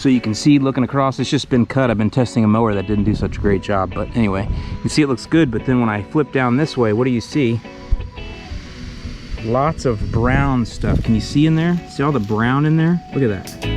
So you can see looking across, it's just been cut. I've been testing a mower that didn't do such a great job, but anyway, you can see it looks good. But then when I flip down this way, what do you see? Lots of brown stuff. Can you see in there? See all the brown in there? Look at that.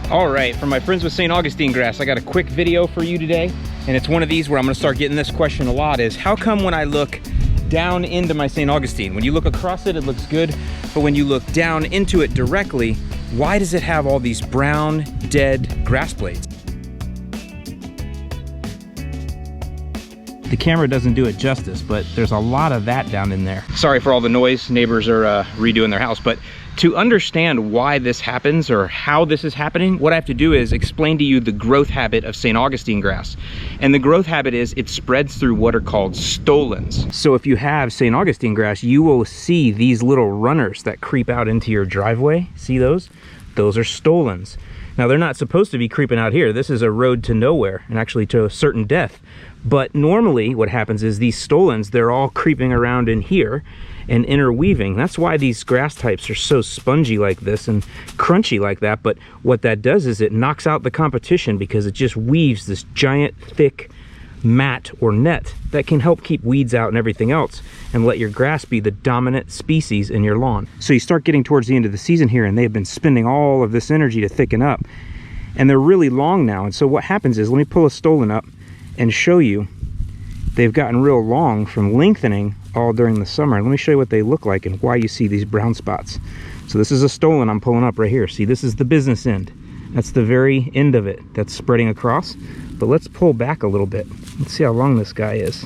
All right, for my friends with St. Augustine grass, I got a quick video for you today, and it's one of these where I'm gonna start getting this question a lot, is how come when I look down into my St. Augustine, when you look across it, it looks good, but when you look down into it directly, why does it have all these brown, dead grass blades? The camera doesn't do it justice, but there's a lot of that down in there. Sorry for all the noise, neighbors are redoing their house, but to understand why this happens or how this is happening, what I have to do is explain to you the growth habit of St. Augustine grass. And the growth habit is it spreads through what are called stolons. So if you have St. Augustine grass, you will see these little runners that creep out into your driveway. See those? Those are stolons. Now they're not supposed to be creeping out here. This is a road to nowhere and actually to a certain death. But normally what happens is these stolons, they're all creeping around in here and interweaving. That's why these grass types are so spongy like this and crunchy like that. But what that does is it knocks out the competition because it just weaves this giant thick mat or net that can help keep weeds out and everything else and let your grass be the dominant species in your lawn. So you start getting towards the end of the season here and they've been spending all of this energy to thicken up, and they're really long now. And so what happens is, let me pull a stolon up and show you, they've gotten real long from lengthening all during the summer. Let me show you what they look like and why you see these brown spots. So this is a stolon I'm pulling up right here. See, this is the business end. That's the very end of it that's spreading across. But let's pull back a little bit. Let's see how long this guy is.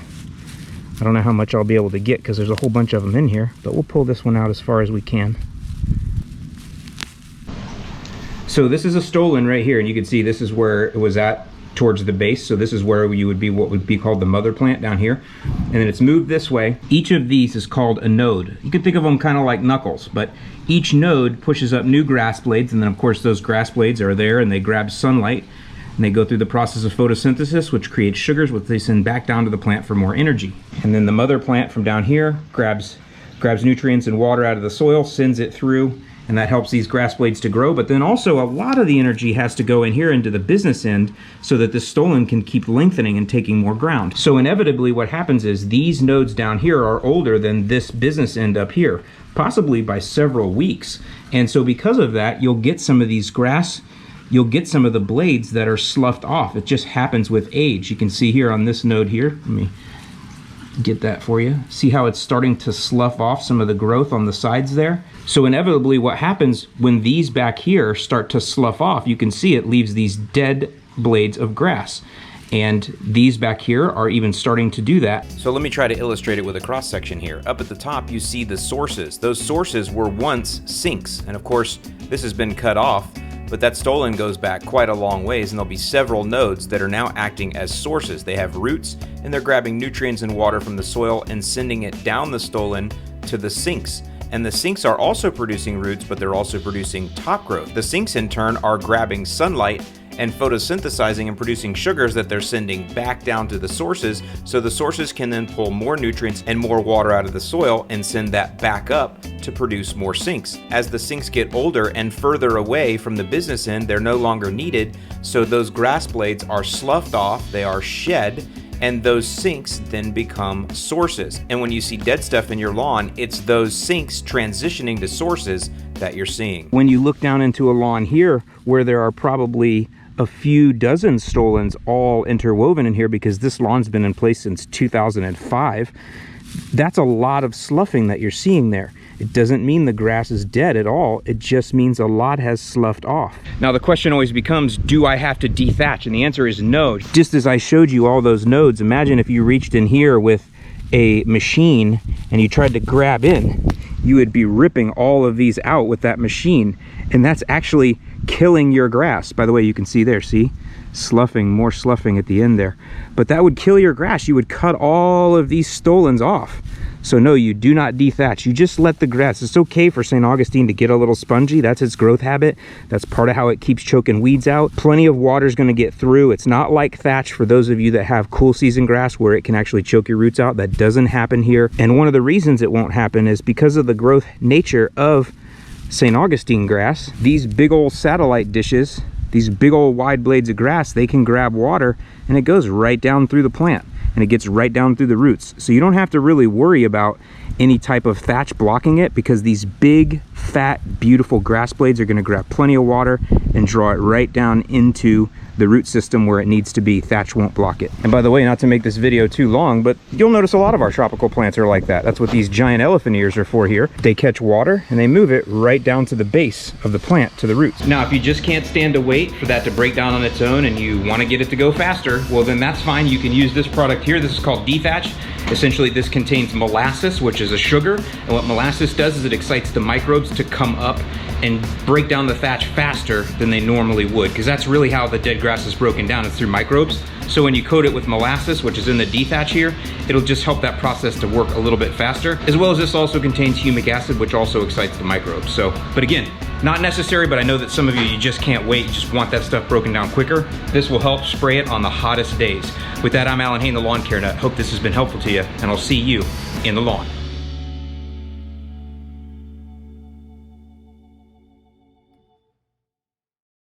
I don't know how much I'll be able to get because there's a whole bunch of them in here, but we'll pull this one out as far as we can. So this is a stolon right here, and you can see this is where it was at towards the base. So this is where you would be what would be called the mother plant down here, and then it's moved this way. Each of these is called a node. You can think of them kind of like knuckles, but each node pushes up new grass blades, and then of course those grass blades are there and they grab sunlight and they go through the process of photosynthesis, which creates sugars, which they send back down to the plant for more energy. And then the mother plant from down here grabs nutrients and water out of the soil, sends it through, and that helps these grass blades to grow. But then also a lot of the energy has to go in here into the business end so that this stolon can keep lengthening and taking more ground. So inevitably what happens is these nodes down here are older than this business end up here, possibly by several weeks. And so because of that, you'll get some of these grass, you'll get some of the blades that are sloughed off. It just happens with age. You can see here on this node here, let me get that for you. See how it's starting to slough off some of the growth on the sides there? So inevitably what happens when these back here start to slough off, you can see it leaves these dead blades of grass. And these back here are even starting to do that. So let me try to illustrate it with a cross section here. Up at the top you see the sources. Those sources were once sinks, and of course this has been cut off, but that stolon goes back quite a long ways, and there'll be several nodes that are now acting as sources. They have roots and they're grabbing nutrients and water from the soil and sending it down the stolon to the sinks. And the sinks are also producing roots, but they're also producing top growth. The sinks in turn are grabbing sunlight and photosynthesizing and producing sugars that they're sending back down to the sources, so the sources can then pull more nutrients and more water out of the soil and send that back up to produce more sinks. As the sinks get older and further away from the business end, they're no longer needed, so those grass blades are sloughed off, they are shed, and those sinks then become sources. And when you see dead stuff in your lawn, it's those sinks transitioning to sources that you're seeing. When you look down into a lawn here where there are probably a few dozen stolons all interwoven in here, because this lawn's been in place since 2005, that's a lot of sloughing that you're seeing there. It doesn't mean the grass is dead at all. It just means a lot has sloughed off. Now the question always becomes, do I have to dethatch? And the answer is no. Just as I showed you all those nodes, imagine if you reached in here with a machine and you tried to grab in, you would be ripping all of these out with that machine. And that's actually killing your grass. By the way, you can see there, see? Sloughing, more sloughing at the end there. But that would kill your grass. You would cut all of these stolons off. So no, you do not dethatch. You just let the grass. It's okay for St. Augustine to get a little spongy. That's its growth habit. That's part of how it keeps choking weeds out. Plenty of water is going to get through. It's not like thatch for those of you that have cool season grass where it can actually choke your roots out. That doesn't happen here. And one of the reasons it won't happen is because of the growth nature of St. Augustine grass. These big old satellite dishes, these big old wide blades of grass, they can grab water and it goes right down through the plant. And it gets right down through the roots. So you don't have to really worry about any type of thatch blocking it, because these big, fat, beautiful grass blades are gonna grab plenty of water and draw it right down into the root system where it needs to be. Thatch won't block it. And by the way, not to make this video too long, but you'll notice a lot of our tropical plants are like that. That's what these giant elephant ears are for here. They catch water and they move it right down to the base of the plant, to the roots. Now, if you just can't stand to wait for that to break down on its own and you wanna get it to go faster, well then that's fine. You can use this product here. This is called Dethatch. Essentially, this contains molasses, which is a sugar. And what molasses does is it excites the microbes to come up and break down the thatch faster than they normally would, because that's really how the dead grass is broken down, is through microbes. So when you coat it with molasses, which is in the dethatch here, it'll just help that process to work a little bit faster, as well as this also contains humic acid, which also excites the microbes. So, but again, not necessary, but I know that some of you just can't wait, you just want that stuff broken down quicker. This will help spray it on the hottest days. With that, I'm Alan Hain, the Lawn Care Nut. Hope this has been helpful to you, and I'll see you in the lawn.